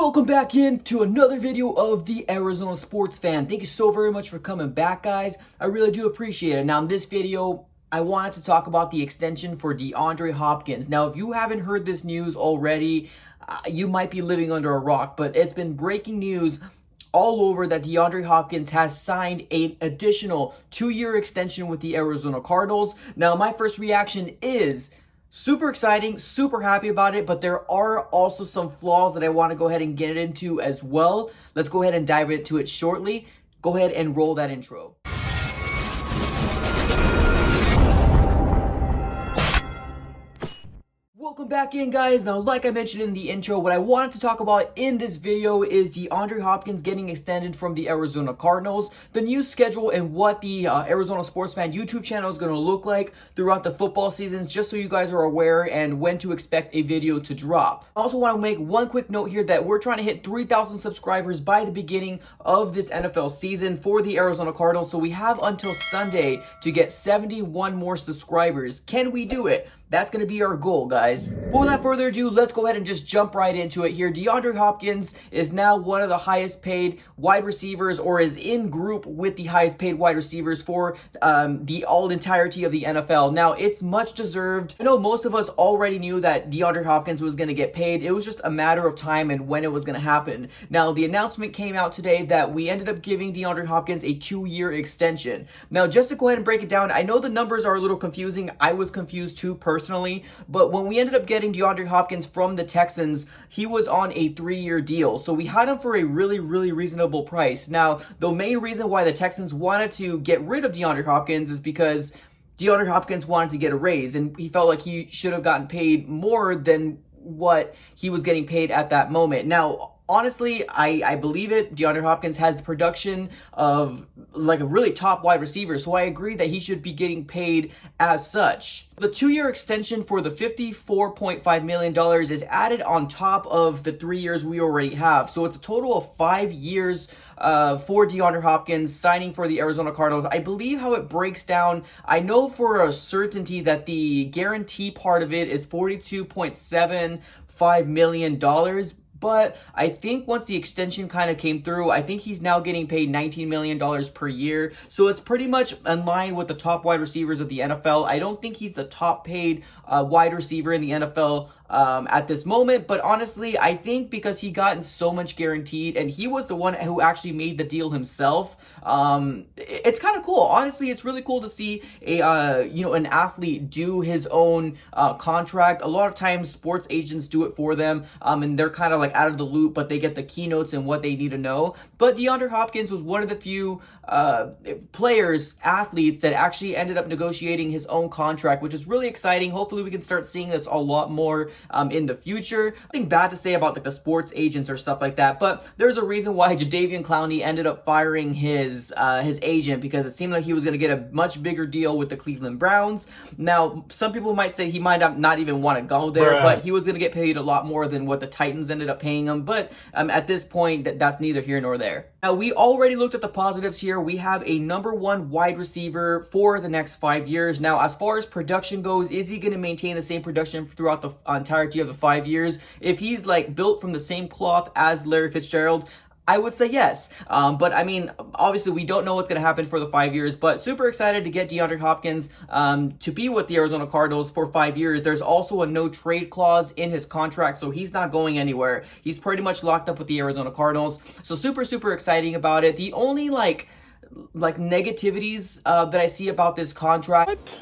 Welcome back into another video of the Arizona Sports Fan. Thank you so very much for coming back, guys. I really do appreciate it. Now, in this video, I wanted to talk about the extension for Deandre Hopkins. Now, if you haven't heard this news already, you might be living under a rock, but it's been breaking news all over that Deandre Hopkins has signed an additional 2-year extension with the Arizona Cardinals. Now, my first reaction is super exciting, super happy about it, but there are also some flaws that I want to go ahead and get into as well. Let's go ahead and dive into it shortly. Go ahead and roll that intro. Welcome back in, guys. Now, like I mentioned in the intro, what I wanted to talk about in this video is DeAndre Hopkins getting extended from the Arizona Cardinals, the new schedule, and what the Arizona Sports Fan YouTube channel is going to look like throughout the football seasons, just so you guys are aware and when to expect a video to drop. I also want to make one quick note here that we're trying to hit 3,000 subscribers by the beginning of this NFL season for the Arizona Cardinals, so we have until Sunday to get 71 more subscribers. Can we do it? That's going to be our goal, guys. But without further ado, let's go ahead and just jump right into it here. DeAndre Hopkins is now one of the highest paid wide receivers, or is in group with the highest paid wide receivers for the entirety of the NFL. Now, it's much deserved. I know most of us already knew that DeAndre Hopkins was going to get paid. It was just a matter of time and when it was going to happen. Now, the announcement came out today that we ended up giving DeAndre Hopkins a 2-year extension. Now, just to go ahead and break it down, I know the numbers are a little confusing. I was confused too, personally, but when we ended up getting DeAndre Hopkins from the Texans, he was on a 3-year deal. So we had him for a really reasonable price. Now, the main reason why the Texans wanted to get rid of DeAndre Hopkins is because DeAndre Hopkins wanted to get a raise, and he felt like he should have gotten paid more than what he was getting paid at that moment. Now, honestly, I believe it. DeAndre Hopkins has the production of like a really top wide receiver, so I agree that he should be getting paid as such. The 2-year extension for the $54.5 million is added on top of the 3 years we already have. So it's a total of 5 years for DeAndre Hopkins signing for the Arizona Cardinals. I believe how it breaks down, I know for a certainty that the guarantee part of it is $42.75 million. But I think once the extension kind of came through, I think he's now getting paid $19 million per year. So it's pretty much in line with the top wide receivers of the NFL. I don't think he's the top paid wide receiver in the NFL at this moment, but honestly, I think because he gotten so much guaranteed and he was the one who actually made the deal himself, it's kind of cool. Honestly, it's really cool to see a an athlete do his own contract. A lot of times sports agents do it for them, and they're kind of like out of the loop, but they get the keynotes and what they need to know. But DeAndre Hopkins was one of the few athletes that actually ended up negotiating his own contract, which is really exciting. Hopefully we can start seeing this a lot more in the future. Nothing bad to say about like the sports agents or stuff like that, but there's a reason why Jadeveon Clowney ended up firing his agent, because it seemed like he was going to get a much bigger deal with the Cleveland Browns. Now, some people might say he might not even want to go there, but he was going to get paid a lot more than what the Titans ended up paying him. But at this point, that's neither here nor there. Now, we already looked at the positives here. We have a #1 wide receiver for the next 5 years. Now, as far as production goes, is he going to maintain the same production throughout the entirety of the 5 years? If he's like built from the same cloth as Larry Fitzgerald, I would say yes. But I mean, obviously we don't know what's going to happen for the 5 years, but super excited to get DeAndre Hopkins to be with the Arizona Cardinals for 5 years. There's also a no trade clause in his contract, so he's not going anywhere. He's pretty much locked up with the Arizona Cardinals. So super exciting about it. The only like negativities that I see about this contract. What?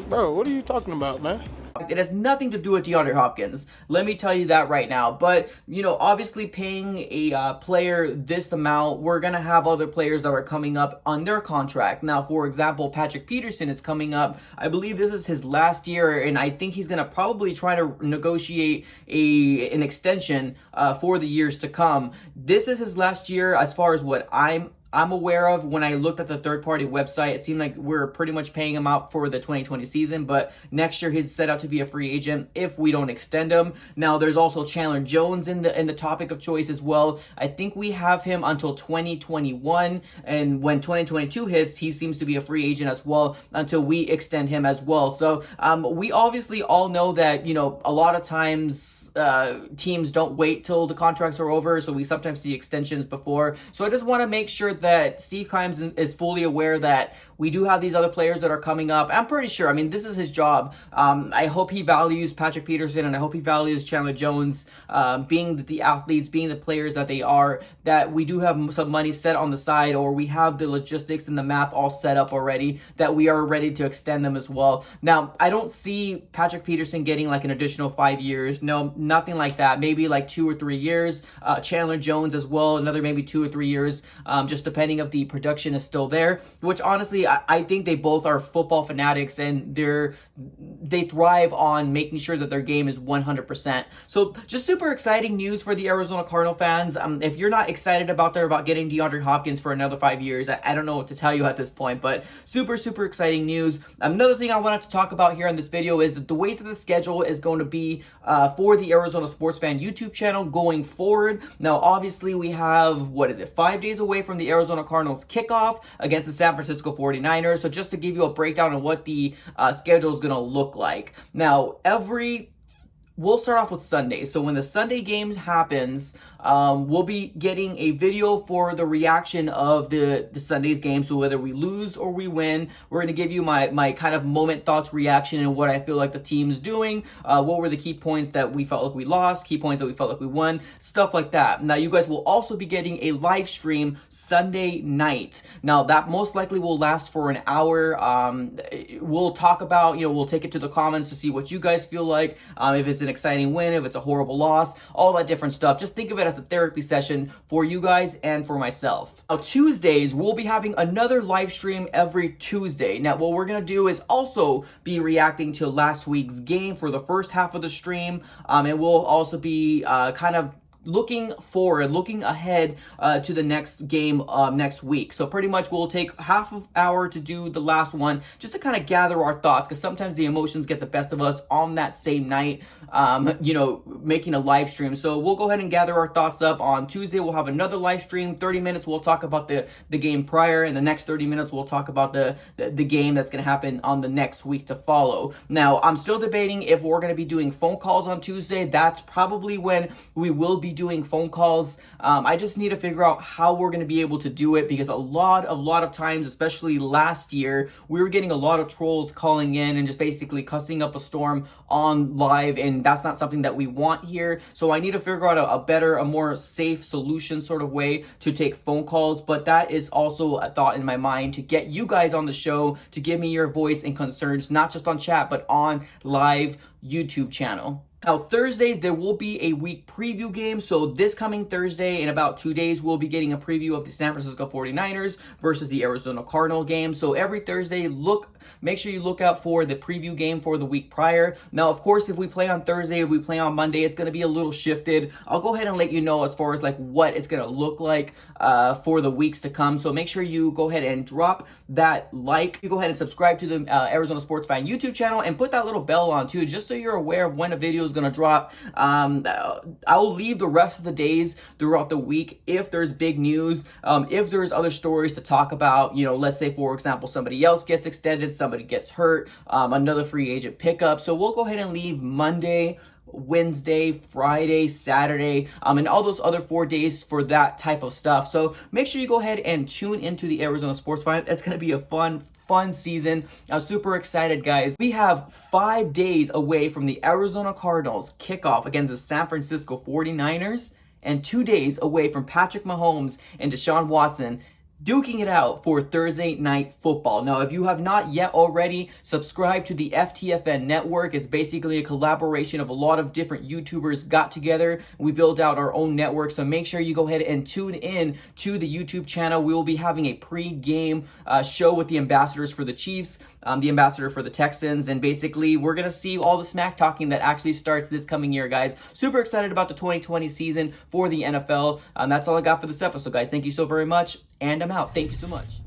Bro, what are you talking about, man? It has nothing to do with DeAndre Hopkins. Let me tell you that right now. But, obviously paying a player this amount, we're going to have other players that are coming up on their contract. Now, for example, Patrick Peterson is coming up. I believe this is his last year, and I think he's going to probably try to negotiate an extension for the years to come. This is his last year as far as what I'm I'm aware of, when I looked at the third-party website, it seemed like we're pretty much paying him out for the 2020 season, but next year he's set out to be a free agent if we don't extend him. Now, there's also Chandler Jones in the topic of choice as well. I think we have him until 2021, and when 2022 hits, he seems to be a free agent as well until we extend him as well. So we obviously all know that, you know, a lot of times teams don't wait till the contracts are over, so we sometimes see extensions before. So I just want to make sure that Steve Keim is fully aware that we do have these other players that are coming up. I'm pretty sure, I mean, this is his job. I hope he values Patrick Peterson, and I hope he values Chandler Jones, being the athletes, being the players that they are, that we do have some money set on the side, or we have the logistics and the math all set up already, that we are ready to extend them as well. Now, I don't see Patrick Peterson getting like an additional 5 years. No, nothing like that. Maybe like 2 or 3 years. Chandler Jones as well, another maybe 2 or 3 years, just depending if the production is still there, which honestly, I think they both are football fanatics, and they thrive on making sure that their game is 100%. So just super exciting news for the Arizona Cardinal fans. If you're not excited about getting Deandre Hopkins for another 5 years, I don't know what to tell you at this point, but super, super exciting news. Another thing I wanted to talk about here in this video is that the way that the schedule is going to be for the Arizona Sports Fan YouTube channel going forward. Now, obviously, we have, 5 days away from the Arizona Cardinals kickoff against the San Francisco 49ers. So just to give you a breakdown of what the schedule is going to look like. Now, we'll start off with Sunday. So when the Sunday game happens, we'll be getting a video for the reaction of the Sunday's game. So whether we lose or we win, we're going to give you my kind of moment thoughts reaction and what I feel like the team's doing. What were the key points that we felt like we lost, key points that we felt like we won, stuff like that. Now, you guys will also be getting a live stream Sunday night. Now, that most likely will last for an hour. We'll talk about, we'll take it to the comments to see what you guys feel like. If it's an exciting win, if it's a horrible loss, all that different stuff. Just think of it as a therapy session for you guys and for myself. Now, Tuesdays, we'll be having another live stream every Tuesday. Now, what we're going to do is also be reacting to last week's game for the first half of the stream, and we'll also be kind of looking forward, looking ahead to the next game next week. So pretty much we'll take half an hour to do the last one, just to kind of gather our thoughts, because sometimes the emotions get the best of us on that same night, making a live stream. So we'll go ahead and gather our thoughts up. On Tuesday, we'll have another live stream, 30 minutes. We'll talk about the game prior, and the next 30 minutes, we'll talk about the game that's going to happen on the next week to follow. Now, I'm still debating if we're going to be doing phone calls on Tuesday. That's probably when we will be doing phone calls. I just need to figure out how we're going to be able to do it, because a lot of times, especially last year, we were getting a lot of trolls calling in and just basically cussing up a storm on live, and that's not something that we want here. So I need to figure out a better, a more safe solution sort of way to take phone calls. But that is also a thought in my mind, to get you guys on the show, to give me your voice and concerns, not just on chat, but on live YouTube channel. Now, Thursdays, there will be a week preview game. So this coming Thursday, in about 2 days, we'll be getting a preview of the San Francisco 49ers versus the Arizona Cardinal game. So every Thursday, make sure you look out for the preview game for the week prior. Now, of course, if we play on Thursday, if we play on Monday, it's going to be a little shifted. I'll go ahead and let you know as far as like what it's going to look like for the weeks to come. So make sure you go ahead and drop that like. You go ahead and subscribe to the Arizona Sports Fan YouTube channel, and put that little bell on too, just so you're aware of when a video is going to drop. I'll leave the rest of the days throughout the week if there's big news, if there's other stories to talk about. Let's say, for example, somebody else gets extended, somebody gets hurt, another free agent pickup. So we'll go ahead and leave Monday, Wednesday, Friday, Saturday, and all those other 4 days for that type of stuff. So make sure you go ahead and tune into the Arizona Sports Fan. It's going to be a fun season. I'm super excited, guys. We have 5 days away from the Arizona Cardinals kickoff against the San Francisco 49ers, and 2 days away from Patrick Mahomes and Deshaun Watson duking it out for Thursday Night Football. Now, if you have not yet already, subscribe to the FTFN network. It's basically a collaboration of a lot of different YouTubers got together. We built out our own network, so make sure you go ahead and tune in to the YouTube channel. We will be having a pre-game show with the ambassadors for the Chiefs, the ambassador for the Texans, and basically we're going to see all the smack talking that actually starts this coming year, guys. Super excited about the 2020 season for the NFL. That's all I got for this episode, guys. Thank you so very much, and I'm out. out. Thank you so much.